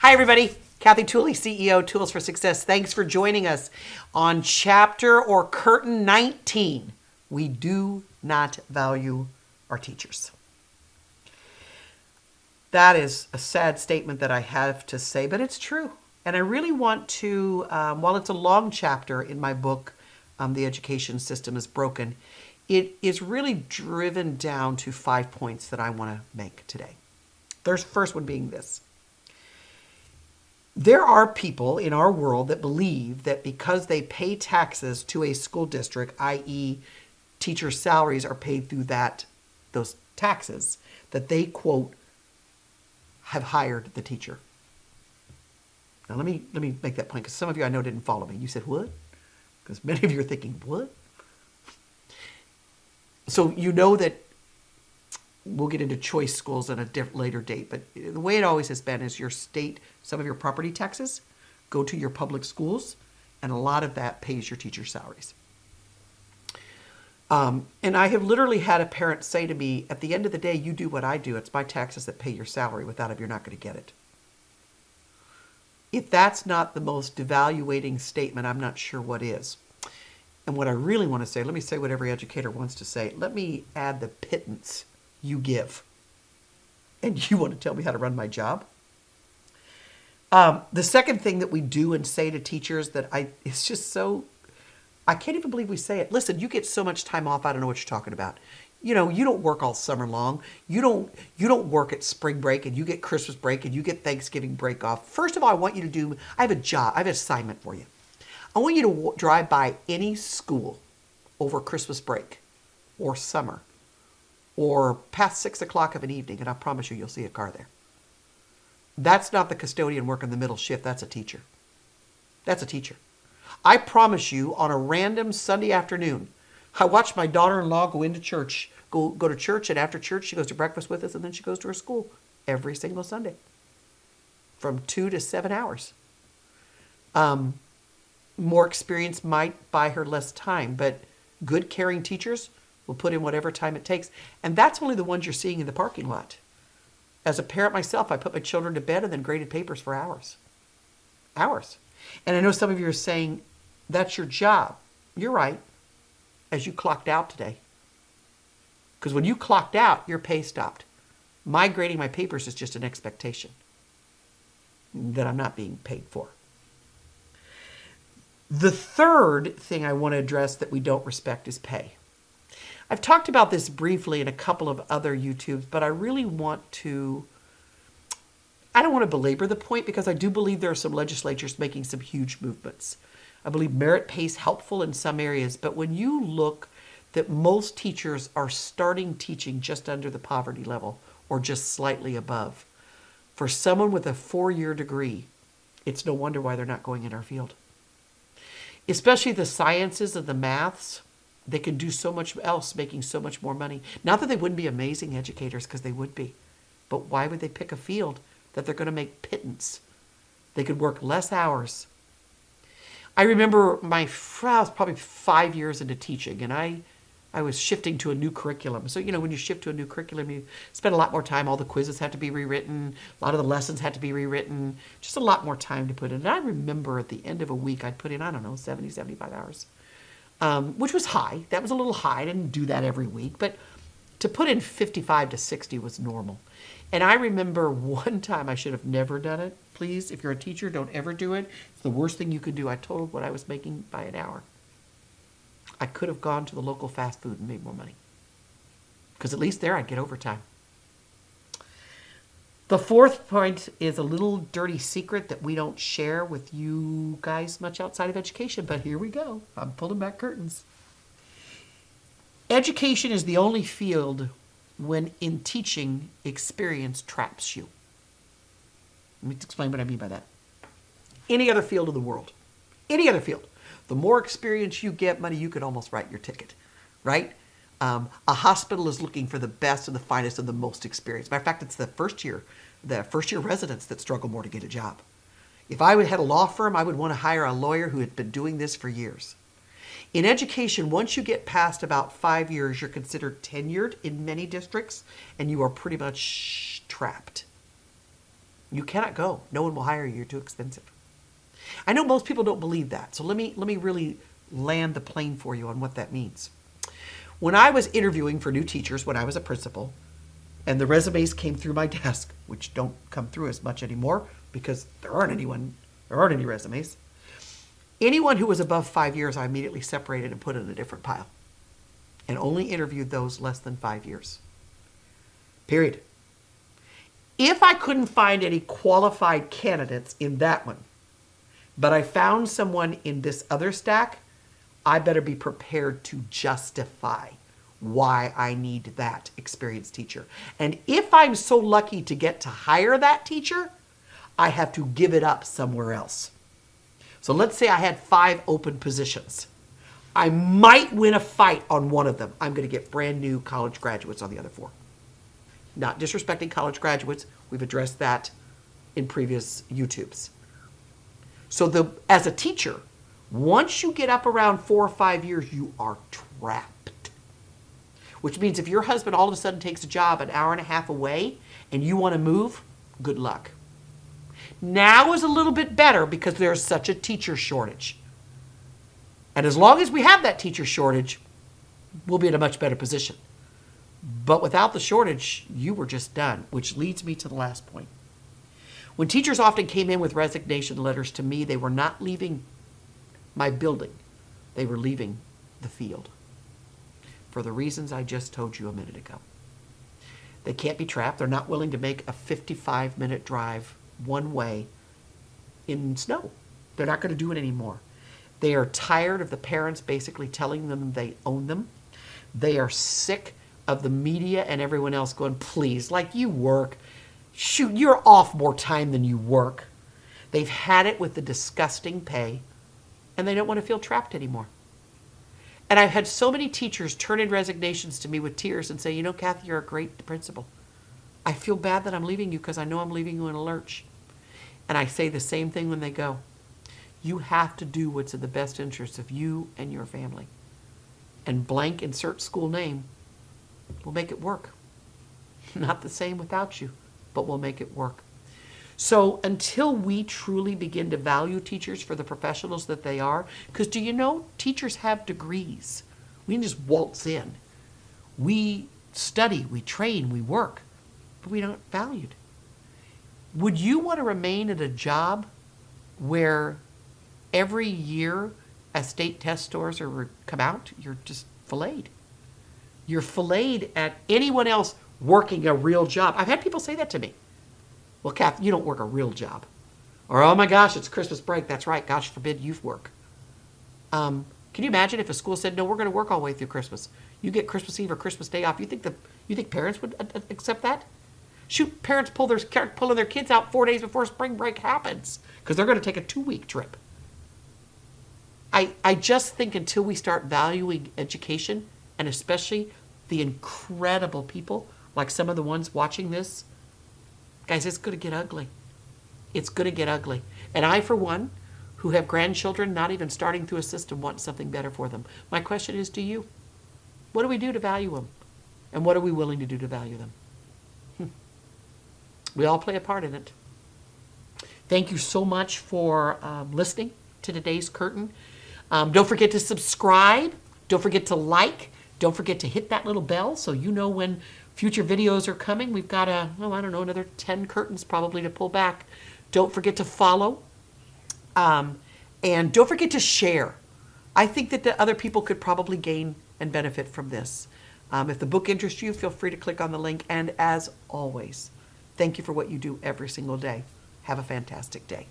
Hi, everybody. Kathy Tooley, CEO, Tools for Success. Thanks for joining us on chapter or curtain 19. We do not value our teachers. That is a sad statement that I have to say, but it's true. And I really want to, while it's a long chapter in my book, The Education System is Broken, it is really driven down to 5 points that I want to make today. The first one being this. There are people in our world that believe that because they pay taxes to a school district, i.e. teachers' salaries are paid through those taxes, that they, quote, have hired the teacher. Now let me make that point, because some of you I know didn't follow me. You said, what? Because many of you are thinking, what? So you know that we'll get into choice schools at a later date, but the way it always has been is your state, some of your property taxes go to your public schools, and a lot of that pays your teacher salaries. And I have literally had a parent say to me, at the end of the day, you do what I do. It's my taxes that pay your salary. Without it, you're not going to get it. If that's not the most devaluating statement, I'm not sure what is. And what I really want to say, let me say what every educator wants to say. Let me add the pittance you give. And you want to tell me how to run my job? The second thing that we do and say to teachers that it's just so, I can't even believe we say it. Listen, you get so much time off, I don't know what you're talking about. You know, you don't work all summer long. You don't work at spring break, and you get Christmas break, and you get Thanksgiving break off. First of all, I want you to do, I have an assignment for you. I want you to drive by any school over Christmas break or summer or past 6 o'clock of an evening, and I promise you'll see a car there. That's not the custodian working the middle shift. That's a teacher. That's a teacher. I promise you, on a random Sunday afternoon, I watch my daughter-in-law go into church, go to church, and after church she goes to breakfast with us, and then she goes to her school every single Sunday from 2 to 7 hours. More experience might buy her less time, but good, caring teachers will put in whatever time it takes. And that's only the ones you're seeing in the parking lot. As a parent myself, I put my children to bed and then graded papers for hours. Hours. And I know some of you are saying, that's your job. You're right, as you clocked out today. Because when you clocked out, your pay stopped. My grading my papers is just an expectation that I'm not being paid for. The third thing I want to address that we don't respect is pay. I've talked about this briefly in a couple of other YouTubes, but I really want to, I don't want to belabor the point, because I do believe there are some legislatures making some huge movements. I believe merit pay is helpful in some areas, but when you look that most teachers are starting teaching just under the poverty level or just slightly above, for someone with a 4-year degree, it's no wonder why they're not going in our field. Especially the sciences and the maths, they can do so much else, making so much more money. Not that they wouldn't be amazing educators, because they would be. But why would they pick a field that they're going to make pittance? They could work less hours. I remember I was probably 5 years into teaching, and I was shifting to a new curriculum. So, when you shift to a new curriculum, you spend a lot more time. All the quizzes had to be rewritten. A lot of the lessons had to be rewritten. Just a lot more time to put in. And I remember at the end of a week, I'd put in, 70, 75 hours. Which was high. That was a little high. I didn't do that every week, but to put in 55 to 60 was normal. And I remember one time, I should have never done it. Please, if you're a teacher, don't ever do it. It's the worst thing you could do. I totaled what I was making by an hour. I could have gone to the local fast food and made more money, because at least there I'd get overtime. The fourth point is a little dirty secret that we don't share with you guys much outside of education, but here we go. I'm pulling back curtains. Education is the only field when in teaching experience traps you. Let me explain what I mean by that. Any other field of the world, any other field, the more experience you get, money, you could almost write your ticket, right? A hospital is looking for the best and the finest and the most experienced. Matter of fact, it's the first year residents that struggle more to get a job. If I had a law firm, I would want to hire a lawyer who had been doing this for years. In education, once you get past about 5 years, you're considered tenured in many districts, and you are pretty much trapped. You cannot go. No one will hire you. You're too expensive. I know most people don't believe that. So let me really land the plane for you on what that means. When I was interviewing for new teachers when I was a principal, and the resumes came through my desk, which don't come through as much anymore because there aren't any resumes. Anyone who was above 5 years, I immediately separated and put in a different pile and only interviewed those less than 5 years. Period. If I couldn't find any qualified candidates in that one, but I found someone in this other stack, I better be prepared to justify why I need that experienced teacher. And if I'm so lucky to get to hire that teacher, I have to give it up somewhere else. So let's say I had 5 open positions. I might win a fight on one of them. I'm going to get brand new college graduates on the other 4. Not disrespecting college graduates. We've addressed that in previous YouTubes. So as a teacher, once you get up around 4 or 5 years, you are trapped. Which means if your husband all of a sudden takes a job an hour and a half away and you want to move, good luck. Now is a little bit better because there's such a teacher shortage. And as long as we have that teacher shortage, we'll be in a much better position. But without the shortage, you were just done, which leads me to the last point. When teachers often came in with resignation letters to me, they were not leaving my building. They were leaving the field for the reasons I just told you a minute ago. They can't be trapped. They're not willing to make a 55-minute drive one way in snow. They're not going to do it anymore. They are tired of the parents basically telling them they own them. They are sick of the media and everyone else going, please, like you work. Shoot, you're off more time than you work. They've had it with the disgusting pay, and they don't want to feel trapped anymore. And I've had so many teachers turn in resignations to me with tears and say, you know, Kathy, you're a great principal. I feel bad that I'm leaving you because I know I'm leaving you in a lurch. And I say the same thing when they go. You have to do what's in the best interest of you and your family. And blank insert school name will make it work. Not the same without you, but we'll make it work. So until we truly begin to value teachers for the professionals that they are, because do you know, teachers have degrees. We can just waltz in. We study, we train, we work, but we aren't valued. Would you want to remain at a job where every year as state test scores come out, you're just filleted? You're filleted at anyone else working a real job. I've had people say that to me. Well, Kath, you don't work a real job. Or, oh my gosh, it's Christmas break. That's right. Gosh forbid you work. Can you imagine if a school said, no, we're going to work all the way through Christmas. You get Christmas Eve or Christmas Day off. You think parents would accept that? Shoot, parents pulling their kids out 4 days before spring break happens because they're going to take a 2-week trip. I just think until we start valuing education, and especially the incredible people like some of the ones watching this, guys, it's going to get ugly. It's going to get ugly. And I, for one, who have grandchildren not even starting through a system, want something better for them. My question is, do you? What do we do to value them? And what are we willing to do to value them? We all play a part in it. Thank you so much for listening to today's Curtain. Don't forget to subscribe. Don't forget to like. Don't forget to hit that little bell so you know when future videos are coming. We've got another 10 curtains probably to pull back. Don't forget to follow. And don't forget to share. I think that the other people could probably gain and benefit from this. If the book interests you, feel free to click on the link. And as always, thank you for what you do every single day. Have a fantastic day.